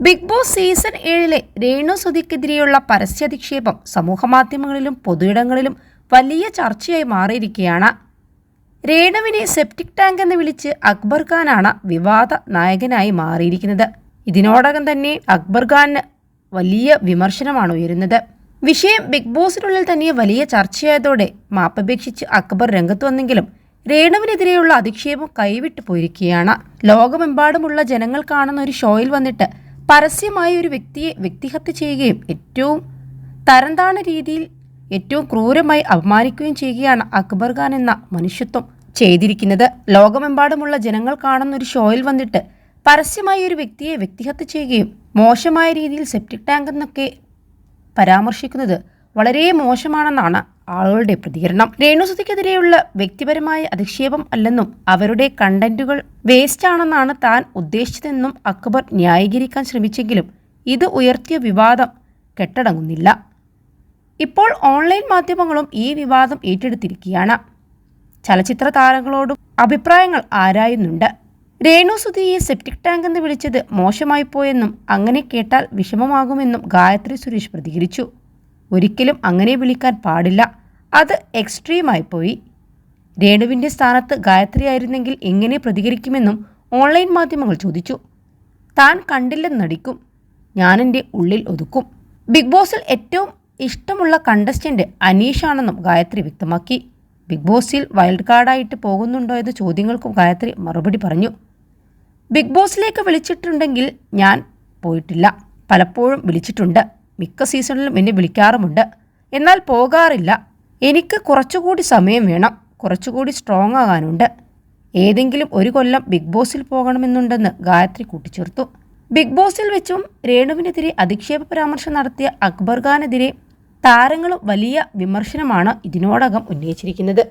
Big boss season 7 Renu സുധിക്കെതിരെയുള്ള പരസ്യാധിക്ഷേപം സമൂഹമാധ്യമങ്ങളിലും പൊതുയിടങ്ങളിലും വലിയ ചർച്ചയായി മാറിയിരിക്കുകയാണ്. രേണുവിനെ സെപ്റ്റിക് ടാങ്ക് എന്ന് വിളിച്ച് അക്ബർ ഖാനാണ് വിവാദ നായകനായി മാറിയിരിക്കുന്നത്. ഇതിനോടകം തന്നെ അക്ബർ ഖാന് വലിയ വിമർശനമാണ് ഉയരുന്നത്. വിഷയം ബിഗ് ബോസിനുള്ളിൽ തന്നെ വലിയ ചർച്ചയായതോടെ മാപ്പപേക്ഷിച്ച് അക്ബർ രംഗത്ത് വന്നെങ്കിലും രേണുവിനെതിരെയുള്ള അധിക്ഷേപം കൈവിട്ടു പോയിരിക്കുകയാണ്. ലോകമെമ്പാടുമുള്ള ജനങ്ങൾ കാണുന്ന ഒരു ഷോയിൽ വന്നിട്ട് പരസ്യമായ ഒരു വ്യക്തിയെ വ്യക്തിഹത്യ ചെയ്യുകയും ഏറ്റവും തരംതാണ രീതിയിൽ ഏറ്റവും ക്രൂരമായി അപമാനിക്കുകയും ചെയ്യുകയാണ് അക്ബർ ഖാൻ എന്ന മനുഷ്യത്വം ചെയ്തിരിക്കുന്നത്. ലോകമെമ്പാടുമുള്ള ജനങ്ങൾ കാണുന്ന ഒരു ഷോയിൽ വന്നിട്ട് പരസ്യമായ ഒരു വ്യക്തിയെ വ്യക്തിഹത്യ ചെയ്യുകയും മോശമായ രീതിയിൽ സെപ്റ്റിക് ടാങ്ക് എന്നൊക്കെ പരാമർശിക്കുന്നത് വളരെ മോശമാണെന്നാണ് ആളുകളുടെ പ്രതികരണം. രേണുസുധിക്കെതിരെയുള്ള വ്യക്തിപരമായ അധിക്ഷേപം അല്ലെന്നും അവരുടെ കണ്ടന്റുകൾ വേസ്റ്റ് ആണെന്നാണ് താൻ ഉദ്ദേശിച്ചതെന്നും അക്ബർ ന്യായീകരിക്കാൻ ശ്രമിച്ചെങ്കിലും ഇത് ഉയർത്തിയ വിവാദം കെട്ടടങ്ങുന്നില്ല. ഇപ്പോൾ ഓൺലൈൻ മാധ്യമങ്ങളും ഈ വിവാദം ഏറ്റെടുത്തിരിക്കുകയാണ്. ചലച്ചിത്ര താരങ്ങളോടും അഭിപ്രായങ്ങൾ ആരായുന്നുണ്ട്. രേണുസുധിയെ സെപ്റ്റിക് ടാങ്ക് എന്ന് വിളിച്ചത് മോശമായി പോയെന്നും അങ്ങനെ കേട്ടാൽ വിഷമമാകുമെന്നും ഗായത്രി സുരേഷ് പ്രതികരിച്ചു. ഒരിക്കലും അങ്ങനെ വിളിക്കാൻ പാടില്ല, അത് എക്സ്ട്രീമായി പോയി. രേണുവിൻ്റെ സ്ഥാനത്ത് ഗായത്രി ആയിരുന്നെങ്കിൽ എങ്ങനെ പ്രതികരിക്കുമെന്നും ഓൺലൈൻ മാധ്യമങ്ങൾ ചോദിച്ചു. താൻ കണ്ടില്ലെന്ന് നടിക്കും, ഞാനെൻ്റെ ഉള്ളിൽ ഒതുക്കും. ബിഗ് ബോസിൽ ഏറ്റവും ഇഷ്ടമുള്ള കണ്ടസ്റ്റന്റ് അനീഷാണെന്നും ഗായത്രി വ്യക്തമാക്കി. ബിഗ് ബോസിൽ വൈൽഡ് കാർഡായിട്ട് പോകുന്നുണ്ടോ എന്ന ചോദ്യങ്ങൾക്കും ഗായത്രി മറുപടി പറഞ്ഞു. ബിഗ് ബോസിലേക്ക് വിളിച്ചിട്ടുണ്ടെങ്കിൽ ഞാൻ പോയിട്ടില്ല, പലപ്പോഴും വിളിച്ചിട്ടുണ്ട്, മിക്ക സീസണിലും എന്നെ വിളിക്കാറുമുണ്ട്, എന്നാൽ പോകാറില്ല. എനിക്ക് കുറച്ചുകൂടി സമയം വേണം, കുറച്ചുകൂടി സ്ട്രോങ് ആകാനുണ്ട്. ഏതെങ്കിലും ഒരു കൊല്ലം ബിഗ് ബോസിൽ പോകണമെന്നുണ്ടെന്ന് ഗായത്രി കൂട്ടിച്ചേർത്തു. ബിഗ് ബോസിൽ വെച്ചും രേണുവിനെതിരെ അധിക്ഷേപ പരാമർശം നടത്തിയ അക്ബർ ഖാനെതിരെ താരങ്ങളും വലിയ വിമർശനമാണ് ഇതിനോടകം ഉന്നയിച്ചിരിക്കുന്നത്.